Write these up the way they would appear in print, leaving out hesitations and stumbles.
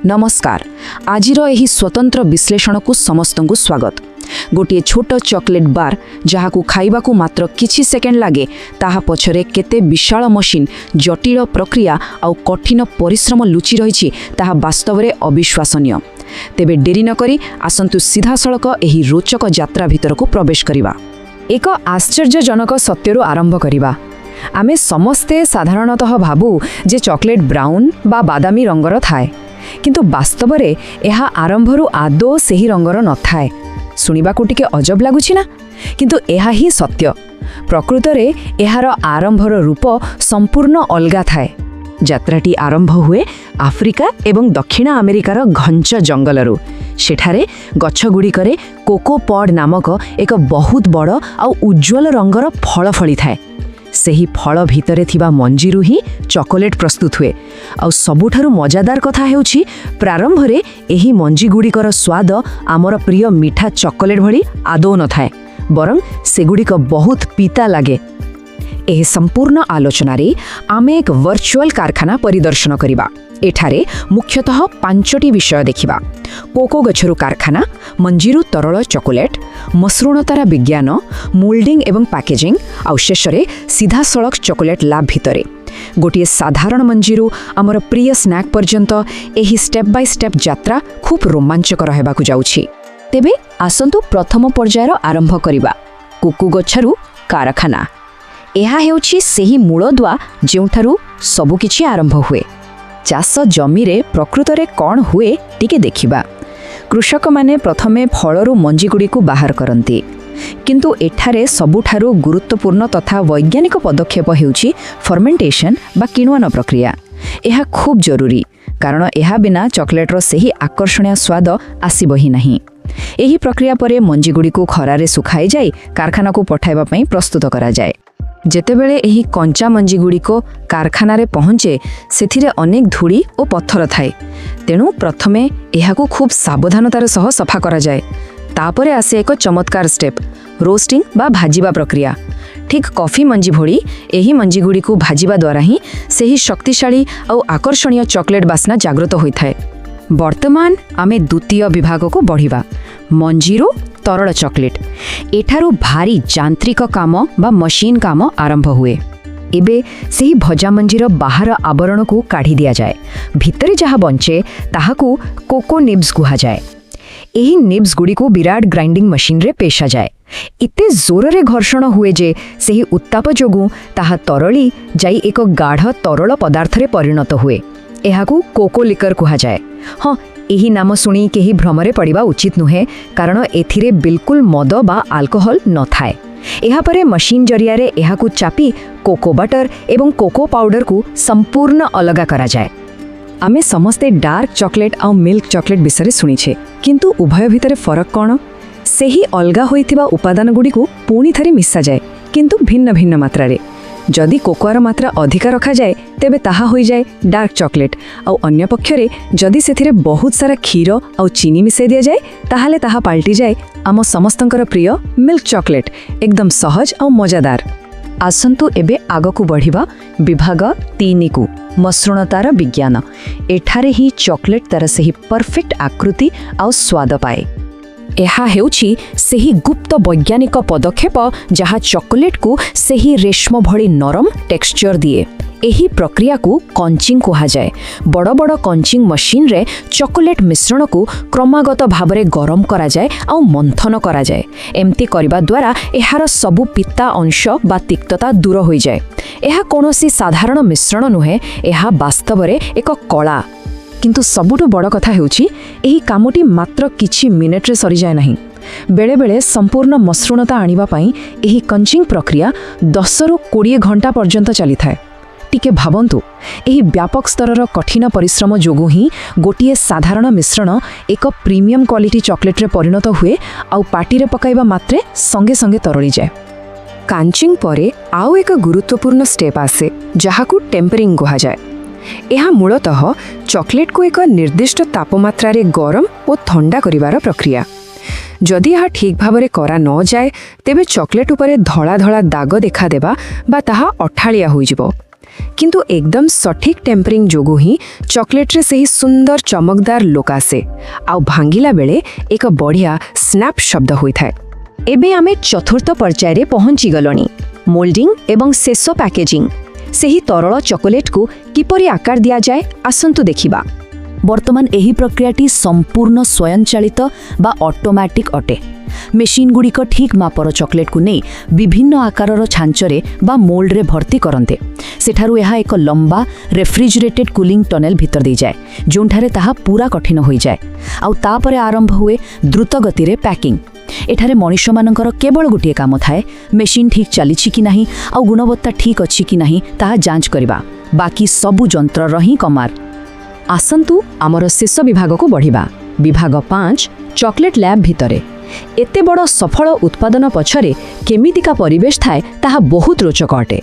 नमस्कार। आजिर एही स्वतंत्र विश्लेषण को समस्त को स्वागत। गोटे छोट चॉकलेट बार जहाँ को खाइबा को मात्र किछि सेकेंड लागे ताहा पछरे केते विशाल मशीन जटिल प्रक्रिया आउ कठिन परिश्रम लुचि रहिछि ताहा वास्तव में अविश्वसनीय। तेबे डेरी न करी आसंतु सीधा सड़क एही रोचक यात्रा भितर को प्रवेश करिबा। एक आश्चर्यजनक सत्यरू आरंभ करिबा। आमे समस्ते साधारणतः भाबू जे चॉकलेट ब्राउन बा बादामी रंगर थाए, किंतु वास्तव में यह आरंभरू आदौ सही रंगर न थाए। सुनिबा को टिके अजब लागुछि ना, किंतु यह ही सत्य। प्रकृत रे एहार आरंभर रूप संपूर्ण अलगा थाए। यात्राटी आरंभ हुए आफ्रिका एवं दक्षिण अमेरिकार घंच जंगलरू। सेठारे गछगुड़िकरे कोको पॉड नामक एक बहुत बड़ आ उज्ज्वल रंगर फल फली थाए। सेही फल भितरे थिबा मंजीरू ही चॉकलेट प्रस्तुत हुए। आ सबुठारु मजादार कथा हेउछि प्रारंभ रे एही मंजी गुड़िकर स्वाद आमर प्रिय मीठा चॉकलेट भली आदौ न थाए, बरं सेगुड़िक बहुत पीता लागे। एही संपूर्ण आलोचना रे आमे एक वर्चुअल कारखाना परिदर्शन करिबा। एठारे मुख्यतः 5टी विषय देखिबा: कोको गछरू कारखाना, मंजीरू तरल चॉकलेट, मसृणतार विज्ञान, मोल्डिंग एवं पैकेजिंग, आउ शेषरे सीधा सड़क चॉकलेट लैब भितरे। गोटे साधारण मंजीरू आमर प्रिय स्नैक पर्यंत एही स्टेप बाय स्टेप यात्रा खूब रोमांचकर हेबाकु जाउछि। तेबे आसंतु प्रथम पर्यायर आरंभ करिबा। कोको गछरू कारखाना एहा हेउछि सेही मूलदुआ जेउठारु सबु किछि आरंभ हुए। चाष जमी रे प्रकृत रे कौन हुए टिके देखिबा। कृषक माने प्रथमे फलरू मंजी गुड़ी को बाहर करती, किंतु एठारे सबुठारु गुरुत्वपूर्ण तथा वैज्ञानिक पदक्षेप हेउछि फर्मेंटेशन बा किण्वन प्रक्रिया। यह खूब जरूरी, कारण यह बिना चॉकलेटर सेही आकर्षणीय स्वाद आसीब ही नहीं। एही प्रक्रिया परे मंजी गुड़ी को खरारे सुखाई जाई कारखाना को पठाइबा पई प्रस्तुत करा जाए। जेतेबेले एही कंचा मंजी गुड़ी को कारखाना रे पहुंचे सेथिरे अनेक धूली और पत्थर थाए, तेणु प्रथमे एहाकू खूब सावधानतार सह सफा करा जाए। तापरे आसे एक चमत्कार स्टेप, रोस्टिंग बा भाजिबा प्रक्रिया। ठीक कॉफी मंजी भोली एही मंजी गुड़ी को भाजिबा द्वारा ही सेही शक्तिशाली और आकर्षणीय चॉकलेट बास्ना जागृत होइथाए। वर्तमान आमे द्वितीय विभाग को बढ़िबा, मंजीरू तरल चॉकलेट। एठारू भारी यांत्रिक काम बा मशीन काम आरंभ हुए। एबे सेही भजा मंजीर बाहर आवरण को काढ़ी दिया जाए। भितरे जहाँ बंचे ताहाकू कोको निब्स कुहा जाए। एही निब्स गुड़ी को विराट ग्राइंडिंग मशीन रे पेशा जाए। इते जोर रे घर्षण हुए जे सेही उत्ताप जोगु ताहा तरली जाई एक गाढ़ तरल पदार्थ रे परिणत हुए। एहाकू कोको लिकर कुहा जाए। हाँ, एही नाम सुनी केही भ्रमरे पड़िबा उचित नुहे, कारण एथिरे बिल्कुल मद बा अल्कोहल न थाए। एहा परे मशीन जरियारे एहाकू चापी कोको बटर एवं कोको पाउडर को संपूर्ण अलगा करा जाए। आमे समस्ते डार्क चॉकलेट आ मिल्क चॉकलेट विषय सुनिछे, किंतु उभय भितरे फरक कौन? सेही अलगा होइथिबा उपादान गुडी को पुणी थरे मिसा जाए, किंतु भिन्न भिन्न मात्रा रे। जदि कोकोर मात्रा अधिका रखा जाए तेबे ताहा होई जाए डार्क चॉकलेट, आउ अन्य पक्षरे जदि सेथिरे बहुत सारा क्षीर आउ चीनी मिसाई दिया जाए ताहाले ताहा पाल्टी जाए आम समस्तंकर प्रिय मिल्क चॉकलेट, एकदम सहज आउ मजादार। आसंतु एबे आगकू बढ़िबा विभाग 3 को, मसृणतार विज्ञान। एठारे ही चॉकलेट तार सेही परफेक्ट आकृति आउ स्वाद पाए। एहा हेउछि सेही गुप्त वैज्ञानिक पदक्षेप जहाँ चॉकलेट को सेही रेशम भली नरम टेक्सचर दिए। एही प्रक्रिया को कंचिंग कुहा जाए। बड़ बड़ कंचिंग मशीन रे चॉकलेट मिश्रण को क्रमागत भावरे गरम करा जाए आउ मंथन करा जाए। एमती करबा द्वारा एहार सबु पिता अंश बा तिक्तता दूर होई जाए। एहा कोनोसी साधारण मिश्रण नुहे, एहा वास्तव रे एक कला। किंतु सबुठु बड़ कथा हेउछि एही कामटी मात्र किछि मिनिट रे सरी जाए नहीं। बेले बेले संपूर्ण मसृणता आनिबा पई एही कंचिंग प्रक्रिया 10 रु 20 घंटा पर्यंत चली थाए। टिके भाबंतु, एही व्यापक स्तरर कठिन परिश्रम जोगु ही गोटिए साधारण मिश्रण एक प्रीमियम क्वालिटी चॉकलेट रे परिणत हुए आउ पार्टी रे पकाइबा मात्रे संगे संगे तरली जाए। कांचिंग परे आउ एक गुरुत्वपूर्ण स्टेप आसे जहाकू टेम्परिंग कुहा जाए। यह मूलतः चॉकलेट को एक निर्दिष्ट तापमात्रा रे गरम और ठंडा करिवार प्रक्रिया। जदि यह ठीक भाव में करा न जाए तेबे चॉकलेट उपरे धड़ा धड़ा दाग देखा देबा बा ताहा अठालिया होई जिवो। किंतु एकदम सठिक टेम्परिंग जोगु ही चॉकलेट रे सही सुंदर चमकदार लोक आसे आउ भांगिला बेले एक बढ़िया स्नैप शब्द होई थाए। एबे आमे चतुर्थ पर्याय पहुंची गलोनी मोल्डिंग एवं शेष पैकेजिंग। सेही तरल चॉकलेट को किपरि आकार दिया जाए आसंतु देखिबा। वर्तमान एही प्रक्रियाटी संपूर्ण स्वयंचालित बा ऑटोमैटिक अटे। मेशिन गुड़िक ठीक मापर चॉकलेट को नहीं विभिन्न आकारर छांचरे बा मोल्ड रे भर्ती करते। सेठारु यहा एक लंबा रेफ्रिजरेटेड कूलिंग टनेल भीतर दी जाए जोंठारे ताहा पूरा कठिन होई जाए आउ तापरे आरंभ हुए द्रुत गति रे पैकिंग। एठारे मनुष्य मानकर केवल गोटे काम थाए मेशिन ठीक चलीछि कि नाही आउ गुणवत्ता ठीक अछि कि नाही ताहा जांच करिबा। बाकी सबु जंत्र रही कमार। आसंतु आमर शेष विभाग को बढ़िबा। विभाग 5 चॉकलेट लैब भितरे। एते बड़ सफल उत्पादन पछरे केमितिका परिवेश थाए ताहा बहुत रोचक अटे।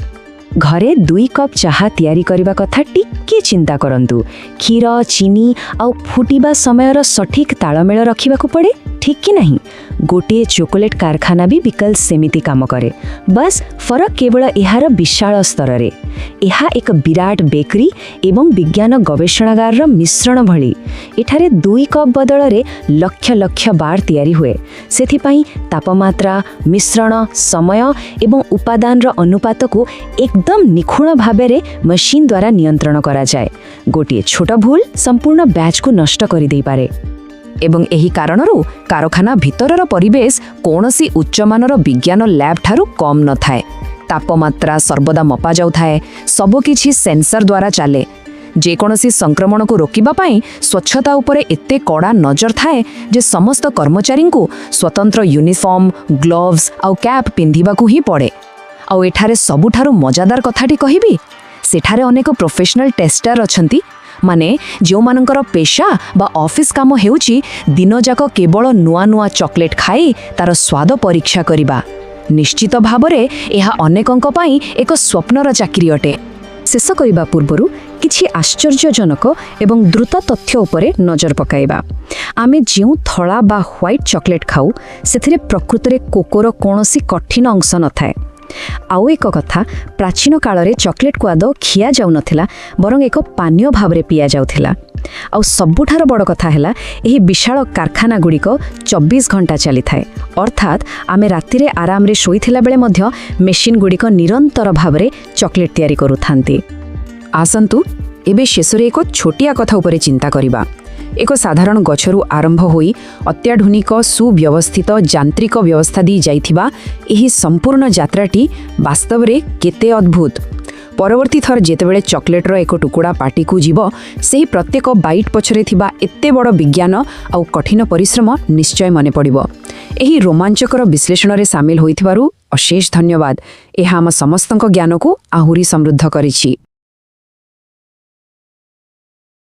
घरे 2 कप चाहा तैयारी करिबा कथा टिके चिंता करंतु। क्षीर चीनी आउ फुटिबा समयर सठिक तालमेल रखिबाकू पड़े ठीक कि नहीं। गोटे चॉकलेट कारखाना भी विकल्प सेमिति काम करे। बस फरक केवल एहार विशाल स्तर रे। एहा एक विराट बेकरी एवं विज्ञान गवेषणागार र मिश्रण भली। एठारे 2 कप बदल रे लक्ष लक्ष बार तैयारी हुए। सेथिपाई तापमात्रा मिश्रण समय एवं उपादान र अनुपात को एकदम निखुण भाबे रे मशीन द्वारा नियंत्रण करा जाए। गोटे छोट भूल संपूर्ण बैच को नष्ट करि देई पारे। एवं एही कारणरू कारखाना भितरर परिवेश कोनोसी उच्चमानर विज्ञान लैब ठारू कम न थाए। तापमात्रा सर्वदा मपा जाउ थाए। सब किछि सेंसर द्वारा चले। जे कोनोसी संक्रमण को रोकिबा पाई स्वच्छता उपरे एते कड़ा नजर थाए जे समस्त कर्मचारी को स्वतंत्र यूनिफॉर्म ग्लोव्स आउ कैप पिंधिबा को ही पड़े। आउ एठारे सबुठारू मजादार कथाटी कहिबी सेठारे अनेक प्रोफेशनल टेस्टर अछंती माने जो मानकर पेशा बा ऑफिस काम हेउची दिन जाक केवल नुआ नुआ चॉकलेट खाई तार स्वाद परीक्षा करिबा। निश्चित भाबरे एहा अनेकंक पाई एक स्वप्नर चाकरी अटे। शेष करिबा पूर्वरु किछि आश्चर्यजनक एवं द्रुत तथ्य उपरे नजर पकाइबा। आमे जिउ थळा बा व्हाइट चॉकलेट खाऊ सेथिरे प्रकृतरे कोकोर कोनोसी कठिन अंश न थाए। आउ एक कथा प्राचीन काल रे चॉकलेट को आदो खिया जाउ नथिला बरং एक पानीय भाव रे पिया जाउथिला। आउ सबुठार बड़ कथा हैला एही विशाल कारखाना गुड़िक 24 घंटा चली थाए। अर्थात आमे राति रे आराम रे शोइथिला बेले मध्य मेशिन गुड़िक निरंतर भाव रे चॉकलेट तैयारी करू थांती। आसंतु एबे शेषरे एक छोटिया कथा उपरे चिंता करिबा। एक साधारण गछरु आरंभ होई अत्याधुनिक सुव्यवस्थित यांत्रिक व्यवस्था दी जाइथिबा एही संपूर्ण यात्राटी वास्तव रे केते अद्भुत। परवर्ती थर जेतेबेले चॉकलेट रो एक टुकुड़ा पार्टी को जीव सेही प्रत्येक बाइट पछरे थिबा एते बड़ विज्ञान आउ कठिन परिश्रम निश्चय मने पड़िबो। एही रोमांचकर विश्लेषण रे शामिल होइथिबारु अशेष धन्यवाद। एहा हम समस्तक ज्ञान को आहुरी समृद्ध करिछि।